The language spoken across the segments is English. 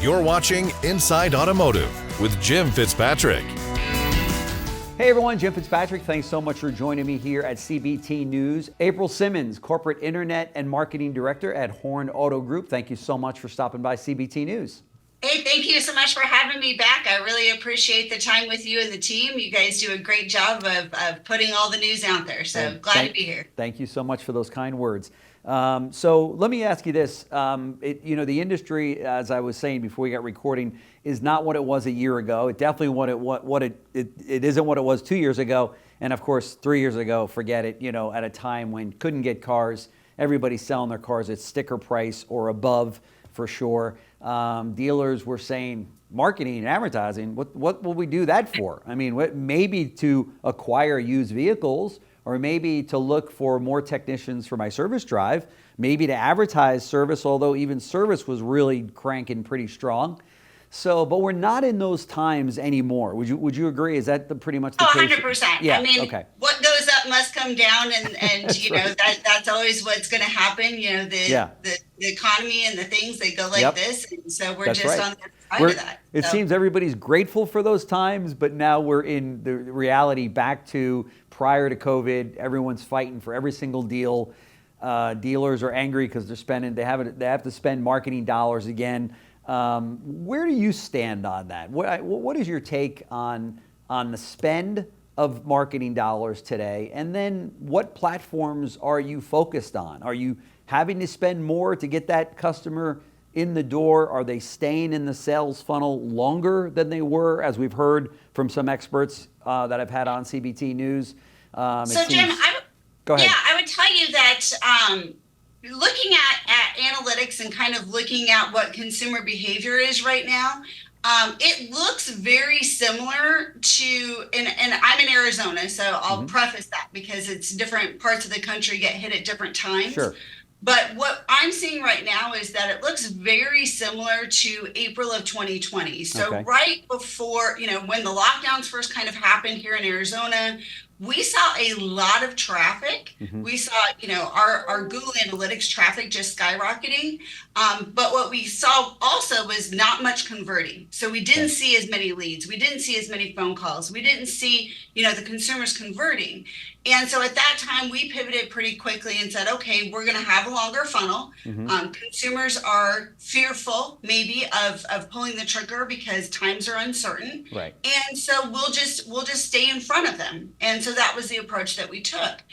You're watching Inside Automotive with Jim Fitzpatrick. Hey everyone, Jim Fitzpatrick. Thanks so much for joining me here at CBT News. April Simmons, Corporate Internet and Marketing Director at Horne Auto Group. Thank you so much for stopping by CBT News. Hey, thank you so much for having me back. I really appreciate the time with you and the team. You guys do a great job of putting all the news out there. So glad to be here. Thank you so much for those kind words. So let me ask you this. The industry, as I was saying before we got recording, is not what it was a year ago. It definitely it isn't what it was 2 years ago. And of course, 3 years ago, forget it, at a time when couldn't get cars, everybody's selling their cars at sticker price or above for sure. Dealers were saying, marketing and advertising, what will we do that for? I mean, maybe to acquire used vehicles, or maybe to look for more technicians for my service drive, maybe to advertise service, although even service was really cranking pretty strong. So, but we're not in those times anymore. Would you agree? Is that pretty much the case? 100%. Yeah, I mean, okay. What goes up must come down, and That's right. that's always what's going to happen. The economy and the things, they go like this, and so we're That's just right. on the side of that. It seems everybody's grateful for those times, but now we're in the reality back to prior to COVID. Everyone's fighting for every single deal. Dealers are angry because they have to spend marketing dollars again. Where do you stand on that? What is your take on the spend of marketing dollars today? And then what platforms are you focused on? Are you having to spend more to get that customer in the door? Are they staying in the sales funnel longer than they were, as we've heard from some experts that I've had on CBT News? Jim, go ahead. Yeah, I would tell you that looking at analytics and kind of looking at what consumer behavior is right now, it looks very similar to, and I'm in Arizona, so I'll preface that because it's different parts of the country get hit at different times. Sure. But what I'm seeing right now is that it looks very similar to April of 2020. So right before, when the lockdowns first kind of happened here in Arizona, we saw a lot of traffic. We saw, our Google Analytics traffic just skyrocketing. But what we saw also was not much converting. So we didn't see as many leads. We didn't see as many phone calls. We didn't see, the consumers converting. And so at that time, we pivoted pretty quickly and said, okay, we're going to have a longer funnel. Consumers are fearful maybe of pulling the trigger because times are uncertain. Right. And so we'll just stay in front of them. And so that was the approach that we took.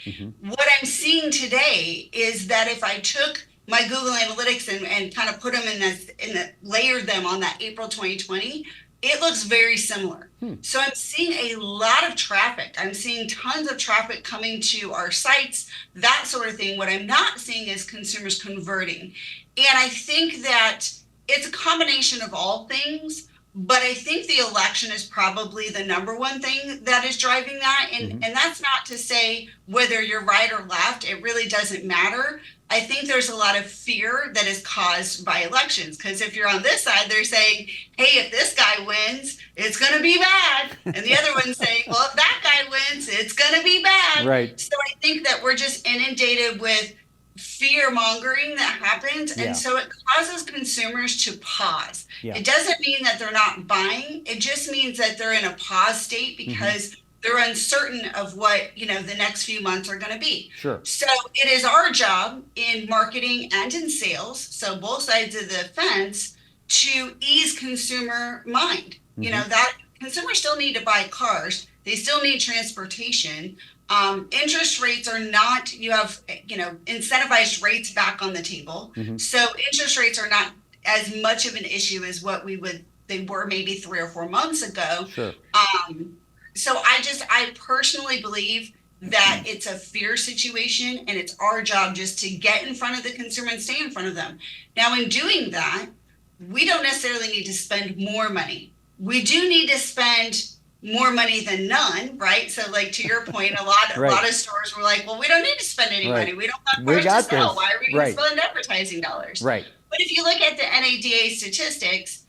What I'm seeing today is that if I took my Google Analytics and kind of put them layered them on that April 2020, it looks very similar. So I'm seeing a lot of traffic. I'm seeing tons of traffic coming to our sites, that sort of thing. What I'm not seeing is consumers converting. And I think that it's a combination of all things, but I think the election is probably the number one thing that is driving that. And that's not to say whether you're right or left, it really doesn't matter. I think there's a lot of fear that is caused by elections, because if you're on this side, they're saying, hey, if this guy wins, it's going to be bad. And the other one's saying, well, if that guy wins, it's going to be bad. Right. So I think that we're just inundated with fear mongering that happens. And so it causes consumers to pause. It doesn't mean that they're not buying. It just means that they're in a pause state because they're uncertain of what, the next few months are going to be. Sure. So it is our job in marketing and in sales, so both sides of the fence, to ease consumer mind. That consumers still need to buy cars. They still need transportation. Interest rates are not, you have, incentivized rates back on the table. So interest rates are not as much of an issue as what they were maybe 3 or 4 months ago. Sure. So I personally believe that it's a fear situation, and it's our job just to get in front of the consumer and stay in front of them. Now, in doing that, we don't necessarily need to spend more money. We do need to spend more money than none, right? So like to your point, a lot of stores were like, well, we don't need to spend any money. We don't have cars to sell. Why are we going to spend advertising dollars? Right. But if you look at the NADA statistics,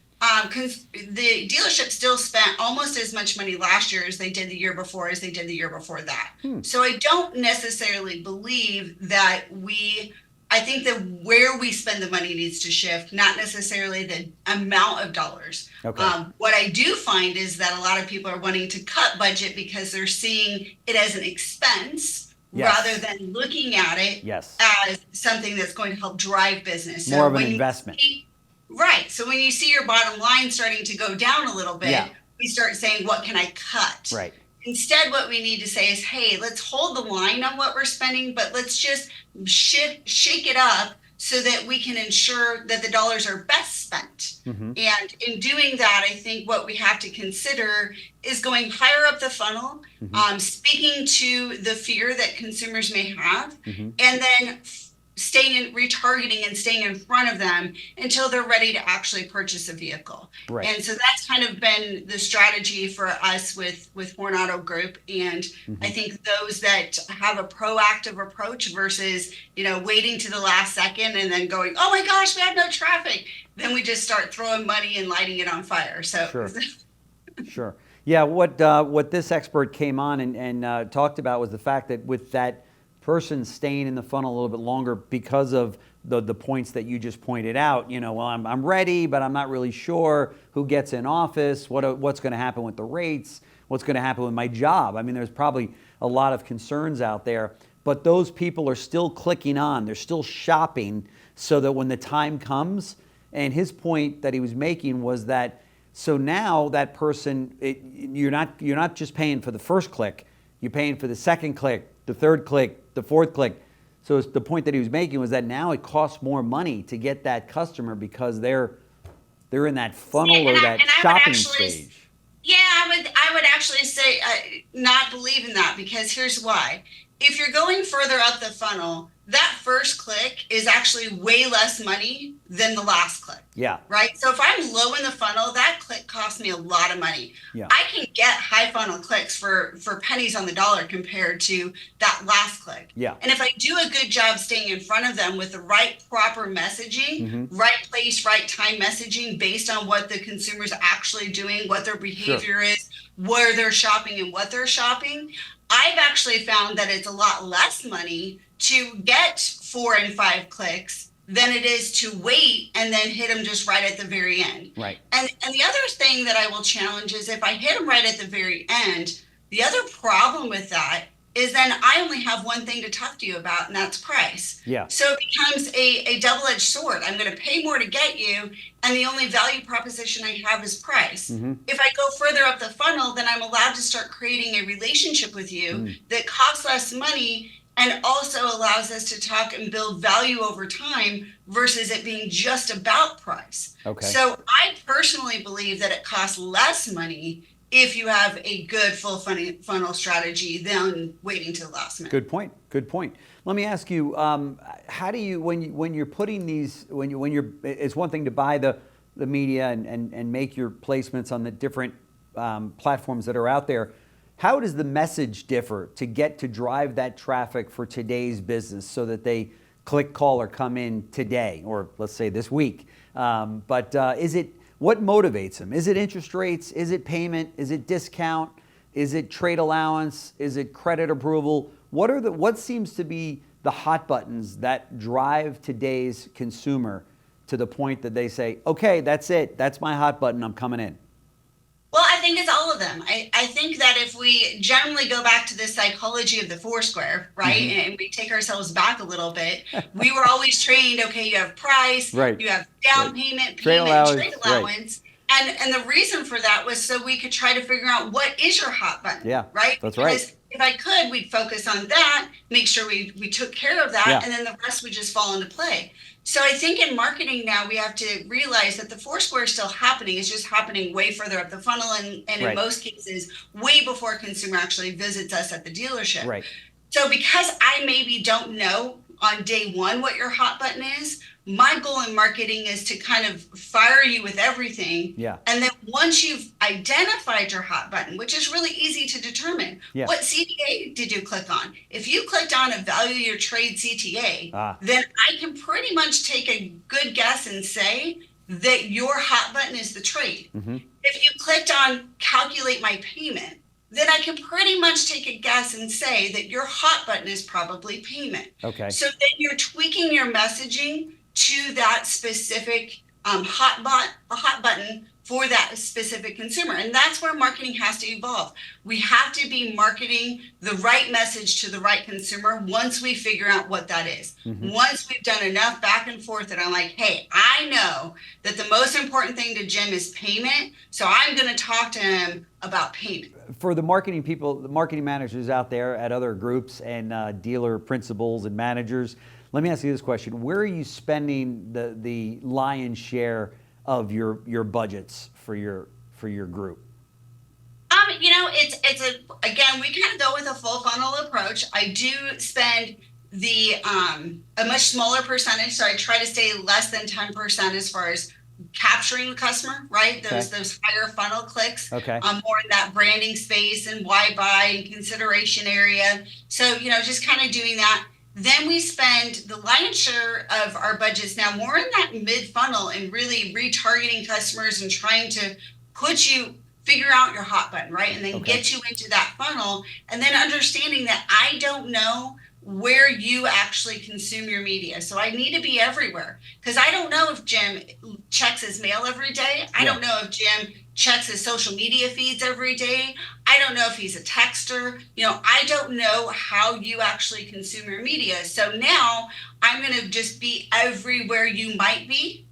the dealership still spent almost as much money last year as they did the year before that. So I don't necessarily believe that we I think that where we spend the money needs to shift, not necessarily the amount of dollars. Okay. What I do find is that a lot of people are wanting to cut budget because they're seeing it as an expense rather than looking at it as something that's going to help drive business. More of an investment. Right. So when you see your bottom line starting to go down a little bit, we start saying, what can I cut? Right. Instead, what we need to say is, hey, let's hold the line on what we're spending, but let's just shake it up so that we can ensure that the dollars are best spent. And in doing that, I think what we have to consider is going higher up the funnel, speaking to the fear that consumers may have, and then retargeting and staying in front of them until they're ready to actually purchase a vehicle. Right. And so that's kind of been the strategy for us with Horne Auto Group. And I think those that have a proactive approach versus, waiting to the last second and then going, oh my gosh, we have no traffic. Then we just start throwing money and lighting it on fire. So Sure. Yeah. What this expert came on and talked about was the fact that with that person staying in the funnel a little bit longer because of the points that you just pointed out, well, I'm ready, but I'm not really sure who gets in office, what's going to happen with the rates, what's going to happen with my job. I mean, there's probably a lot of concerns out there, but those people are still clicking on, they're still shopping so that when the time comes, and his point that he was making was that, so now that person, you're not just paying for the first click, you're paying for the second click, the third click, the fourth click. So the point that he was making was that now it costs more money to get that customer because they're in that funnel or that shopping stage. Yeah, I would actually say not believe in that, because here's why. If you're going further up the funnel, that first click is actually way less money than the last click. Yeah. Right? So if I'm low in the funnel, that click costs me a lot of money. Yeah. I can get high funnel clicks for pennies on the dollar compared to that last click. Yeah. And if I do a good job staying in front of them with the right proper messaging, right place, right time messaging based on what the consumer's actually doing, what their behavior is, where they're shopping and what they're shopping, I've actually found that it's a lot less money to get 4 and 5 clicks than it is to wait and then hit them just right at the very end. Right. And the other thing that I will challenge is if I hit them right at the very end, the other problem with that is then I only have one thing to talk to you about, and that's price. Yeah. So it becomes a double-edged sword. I'm going to pay more to get you, and the only value proposition I have is price. If I go further up the funnel, then I'm allowed to start creating a relationship with you that costs less money and also allows us to talk and build value over time versus it being just about price. Okay. So I personally believe that it costs less money if you have a good full funnel strategy than waiting to the last minute. Good point. Good point. Let me ask you, how do you, when you're putting these, when you're, it's one thing to buy the media and make your placements on the different platforms that are out there. How does the message differ to get to drive that traffic for today's business so that they click, call, or come in today, or let's say this week? But is it, what motivates them? Is it interest rates? Is it payment? Is it discount? Is it trade allowance? Is it credit approval? What seems to be the hot buttons that drive today's consumer to the point that they say, okay, that's it. That's my hot button. I'm coming in. Well, I think it's all of them. I think that if we generally go back to the psychology of the Foursquare, right, and we take ourselves back a little bit, we were always trained, okay, you have price, you have down payment, trade allowance. And the reason for that was so we could try to figure out what is your hot button, right? That's because if I could, we'd focus on that, make sure we took care of that, and then the rest would just fall into play. So I think in marketing now, we have to realize that the Foursquare is still happening. It's just happening way further up the funnel and in most cases, way before a consumer actually visits us at the dealership. Right. So because I maybe don't know on day one what your hot button is, my goal in marketing is to kind of fire you with everything. Yeah. And then once you've identified your hot button, which is really easy to determine, what CTA did you click on? If you clicked on a value your trade CTA, then I can pretty much take a good guess and say that your hot button is the trade. If you clicked on calculate my payment, then I can pretty much take a guess and say that your hot button is probably payment. Okay. So then you're tweaking your messaging to that specific hot button for that specific consumer. And that's where marketing has to evolve. We have to be marketing the right message to the right consumer once we figure out what that is. Once we've done enough back and forth that I'm like, hey, I know that the most important thing to Jim is payment, so I'm going to talk to him about payment. For the marketing people, the marketing managers out there at other groups and dealer principals and managers, let me ask you this question. Where are you spending the lion's share of your budgets for your group? Again, we kind of go with a full funnel approach. I do spend a much smaller percentage, so I try to stay less than 10% as far as capturing the customer, right? Those higher funnel clicks. Okay. More in that branding space and why buy and consideration area. So, just kind of doing that. Then we spend the lion's share of our budgets now more in that mid funnel and really retargeting customers and trying to figure out your hot button, right? And then get you into that funnel, and then understanding that I don't know where you actually consume your media. So I need to be everywhere, because I don't know if Jim checks his mail every day. I don't know if Jim checks his social media feeds every day. I don't know if he's a texter. I don't know how you actually consume your media. So now I'm going to just be everywhere you might be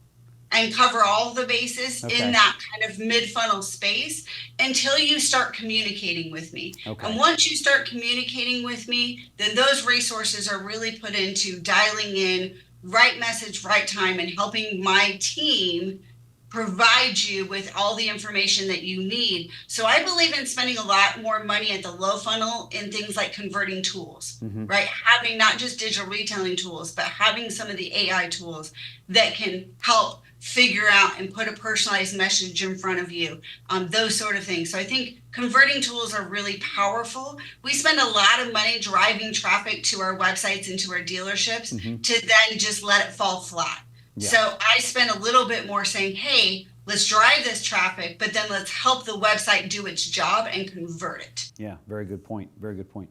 and cover all the bases in that kind of mid-funnel space until you start communicating with me. And once you start communicating with me, then those resources are really put into dialing in right message, right time, and helping my team provide you with all the information that you need. So I believe in spending a lot more money at the low funnel in things like converting tools, right? Having not just digital retailing tools, but having some of the AI tools that can help figure out and put a personalized message in front of you, those sort of things. So I think converting tools are really powerful. We spend a lot of money driving traffic to our websites and to our dealerships to then just let it fall flat. Yeah. So I spend a little bit more saying, hey, let's drive this traffic, but then let's help the website do its job and convert it. Yeah, very good point. Very good point.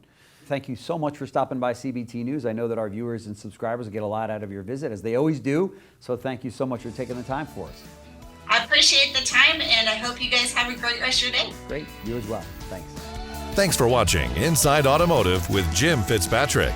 Thank you so much for stopping by CBT News. I know that our viewers and subscribers get a lot out of your visit, as they always do. So thank you so much for taking the time for us. I appreciate the time, and I hope you guys have a great rest of your day. Great. You as well. Thanks. Thanks for watching Inside Automotive with Jim Fitzpatrick.